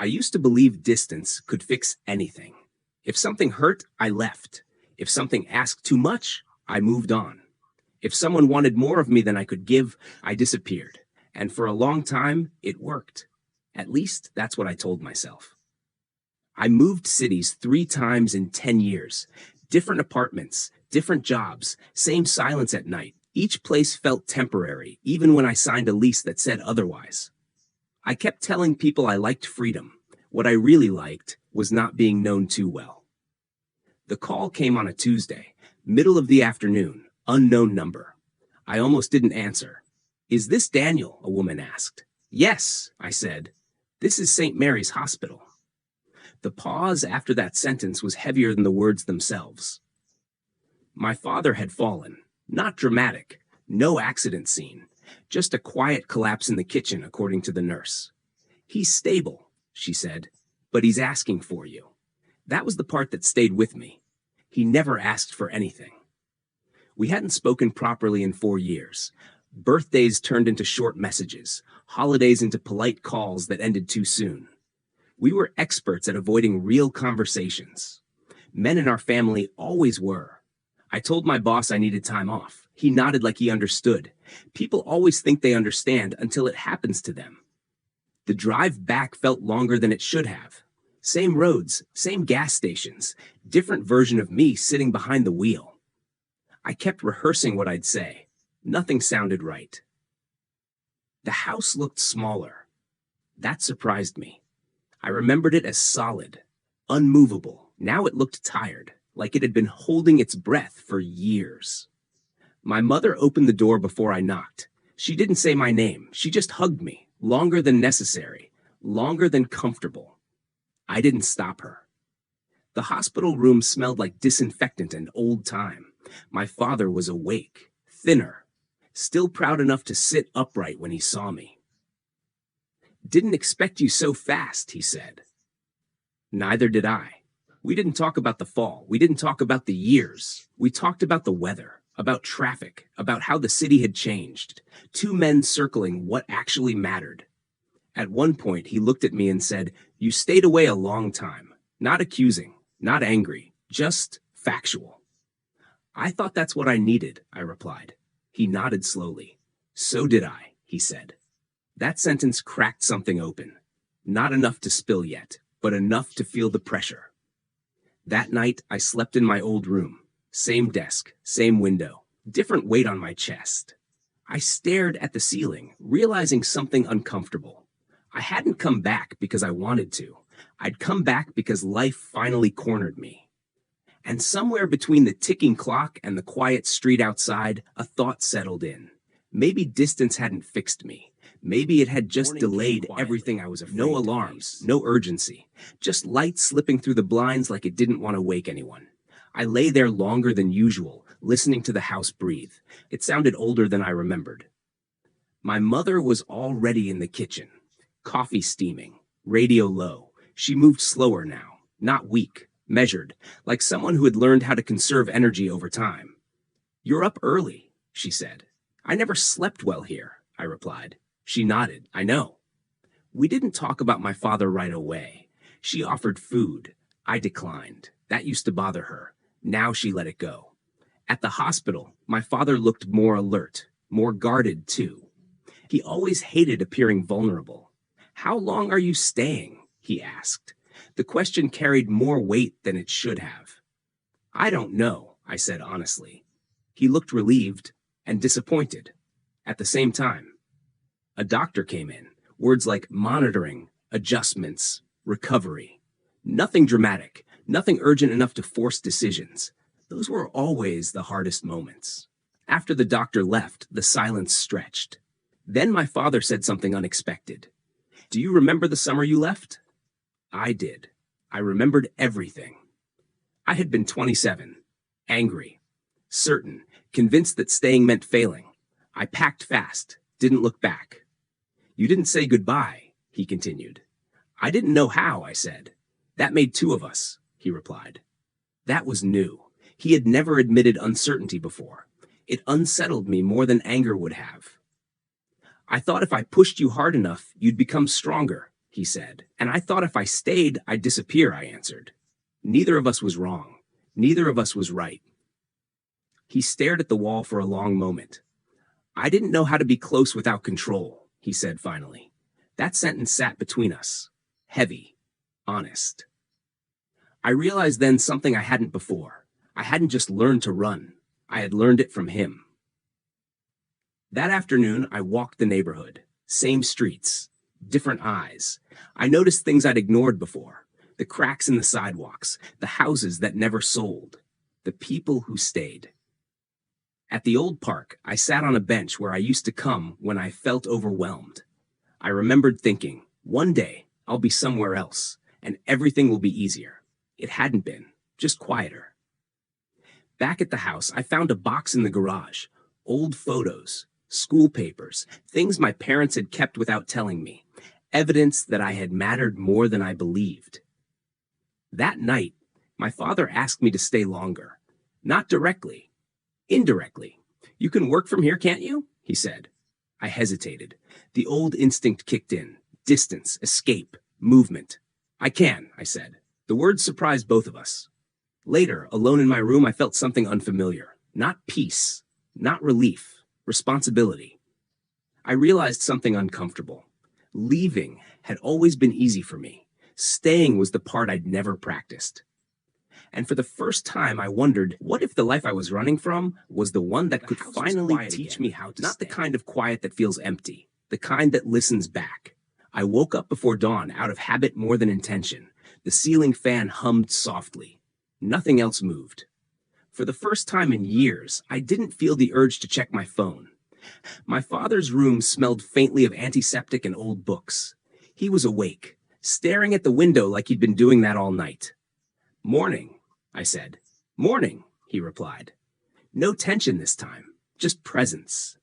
I used to believe distance could fix anything. If something hurt, I left. If something asked too much, I moved on. If someone wanted more of me than I could give, I disappeared. And for a long time, it worked. At least, that's what I told myself. I moved cities 3 times in 10 years. Different apartments, different jobs, same silence at night. Each place felt temporary, even when I signed a lease that said otherwise. I kept telling people I liked freedom. What I really liked was not being known too well. The call came on a Tuesday, middle of the afternoon, unknown number. I almost didn't answer. "Is this Daniel?" a woman asked. "Yes," I said. "This is St. Mary's Hospital." The pause after that sentence was heavier than the words themselves. My father had fallen. Not dramatic, no accident scene, just a quiet collapse in the kitchen, according to the nurse. "He's stable," she said, "but he's asking for you." That was the part that stayed with me. He never asked for anything. We hadn't spoken properly in 4 years. Birthdays turned into short messages, holidays into polite calls that ended too soon. We were experts at avoiding real conversations. Men in our family always were. I told my boss I needed time off. He nodded like he understood. People always think they understand until it happens to them. The drive back felt longer than it should have. Same roads, same gas stations, different version of me sitting behind the wheel. I kept rehearsing what I'd say. Nothing sounded right. The house looked smaller. That surprised me. I remembered it as solid, unmovable. Now it looked tired, like it had been holding its breath for years. My mother opened the door before I knocked. She didn't say my name. She just hugged me, longer than necessary, longer than comfortable. I didn't stop her. The hospital room smelled like disinfectant and old time. My father was awake, thinner, still proud enough to sit upright when he saw me. "Didn't expect you so fast," he said. Neither did I. We didn't talk about the fall. We didn't talk about the years. We talked about the weather, about traffic, about how the city had changed. 2 men circling what actually mattered. At one point, he looked at me and said, "You stayed away a long time." Not accusing, not angry, just factual. "I thought that's what I needed," I replied. He nodded slowly. "So did I," he said. That sentence cracked something open. Not enough to spill yet, but enough to feel the pressure. That night, I slept in my old room. Same desk, same window, different weight on my chest. I stared at the ceiling, realizing something uncomfortable. I hadn't come back because I wanted to. I'd come back because life finally cornered me. And somewhere between the ticking clock and the quiet street outside, a thought settled in. Maybe distance hadn't fixed me. Maybe it had just delayed everything I was afraid. No alarms, no urgency, just light slipping through the blinds like it didn't want to wake anyone. I lay there longer than usual, listening to the house breathe. It sounded older than I remembered. My mother was already in the kitchen. Coffee steaming, radio low. She moved slower now, not weak, measured, like someone who had learned how to conserve energy over time. "You're up early," she said. "I never slept well here," I replied. She nodded. "I know." We didn't talk about my father right away. She offered food. I declined. That used to bother her. Now she let it go. At the hospital, my father looked more alert, more guarded too. He always hated appearing vulnerable. "How long are you staying?" he asked. The question carried more weight than it should have. "I don't know," I said honestly. He looked relieved and disappointed at the same time. A doctor came in, words like monitoring, adjustments, recovery. Nothing dramatic, nothing urgent enough to force decisions. Those were always the hardest moments. After the doctor left, the silence stretched. Then my father said something unexpected. "Do you remember the summer you left?" I did. I remembered everything. I had been 27, angry, certain, convinced that staying meant failing. I packed fast, didn't look back. "You didn't say goodbye," he continued. "I didn't know how," I said. "That made 2 of us," he replied. That was new. He had never admitted uncertainty before. It unsettled me more than anger would have. "I thought if I pushed you hard enough, you'd become stronger," he said. And I thought if I stayed, I'd disappear, I answered. Neither of us was wrong. Neither of us was right. He stared at the wall for a long moment. I didn't know how to be close without control, he said finally. That sentence sat between us. Heavy. Honest. I realized then something I hadn't before. I hadn't just learned to run. I had learned it from him. That afternoon, I walked the neighborhood. Same streets. Different eyes. I noticed things I'd ignored before. The cracks in the sidewalks. The houses that never sold. The people who stayed. At the old park, I sat on a bench where I used to come when I felt overwhelmed. I remembered thinking, one day, I'll be somewhere else, and everything will be easier. It hadn't been, just quieter. Back at the house, I found a box in the garage. Old photos, school papers, things my parents had kept without telling me. Evidence that I had mattered more than I believed. That night, my father asked me to stay longer. Not directly. Indirectly. You can work from here, can't you? He said. I hesitated. The old instinct kicked in. Distance, escape, movement. I can, I said. The words surprised both of us. Later, alone in my room, I felt something unfamiliar. Not peace. Not relief. Responsibility. I realized something uncomfortable. Leaving had always been easy for me. Staying was the part I'd never practiced. And for the first time, I wondered, what if the life I was running from was the one that could finally teach me how to Not the kind of quiet that feels empty, the kind that listens back. I woke up before dawn out of habit more than intention. The ceiling fan hummed softly. Nothing else moved. For the first time in years, I didn't feel the urge to check my phone. My father's room smelled faintly of antiseptic and old books. He was awake, staring at the window like he'd been doing that all night. Morning, I said. Morning, he replied. No tension this time, just presence.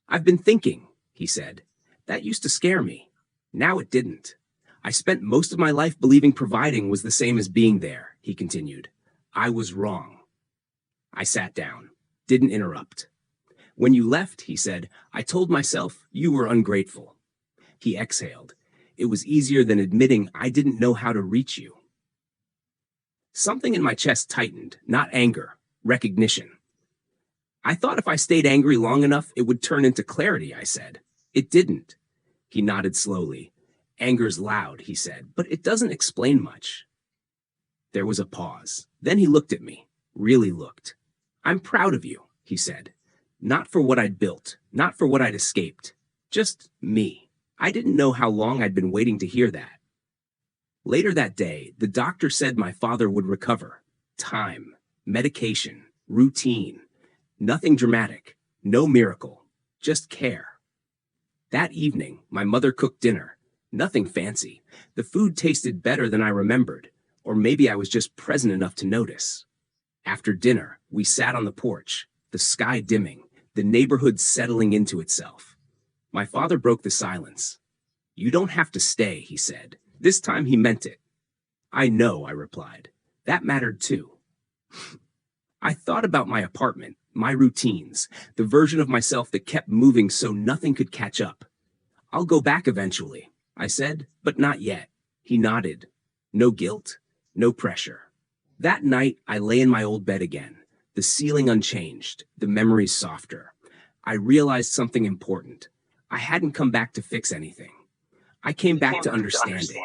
I've been thinking, he said. That used to scare me. Now it didn't. I spent most of my life believing providing was the same as being there, he continued. I was wrong. I sat down, didn't interrupt. When you left, he said, I told myself you were ungrateful. He exhaled. It was easier than admitting I didn't know how to reach you. Something in my chest tightened, not anger, recognition. I thought if I stayed angry long enough, it would turn into clarity, I said. It didn't. He nodded slowly. Anger's loud, he said, but it doesn't explain much. There was a pause. Then he looked at me, really looked. I'm proud of you, he said. Not for what I'd built, not for what I'd escaped. Just me. I didn't know how long I'd been waiting to hear that. Later that day, the doctor said my father would recover. Time, medication, routine. Nothing dramatic, no miracle, just care. That evening, my mother cooked dinner. Nothing fancy. The food tasted better than I remembered, or maybe I was just present enough to notice. After dinner, we sat on the porch, the sky dimming, the neighborhood settling into itself. My father broke the silence. You don't have to stay, he said. This time he meant it. I know, I replied. That mattered too. I thought about my apartment, my routines, the version of myself that kept moving so nothing could catch up. I'll go back eventually, I said, but not yet. He nodded. No guilt, no pressure. That night, I lay in my old bed again, the ceiling unchanged, the memories softer. I realized something important. I hadn't come back to fix anything. I came back to understand it.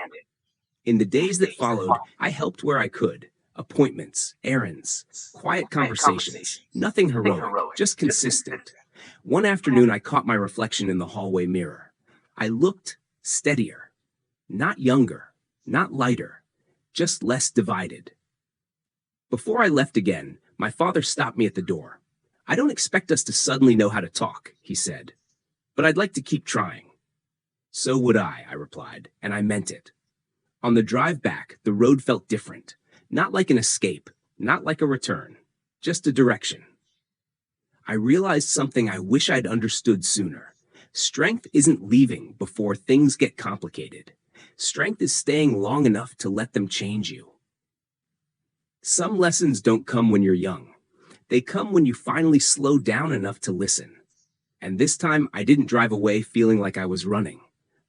In the days that followed, I helped where I could. Appointments, errands, quiet conversations. Nothing heroic, just consistent. One afternoon, I caught my reflection in the hallway mirror. I looked steadier. Not younger, not lighter, just less divided. Before I left again, my father stopped me at the door. I don't expect us to suddenly know how to talk, he said, but I'd like to keep trying. So would I replied, and I meant it. On the drive back, the road felt different, not like an escape, not like a return, just a direction. I realized something I wish I'd understood sooner. Strength isn't leaving before things get complicated. Strength is staying long enough to let them change you. Some lessons don't come when you're young. They come when you finally slow down enough to listen. And this time, I didn't drive away feeling like I was running.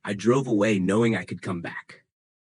I drove away knowing I could come back.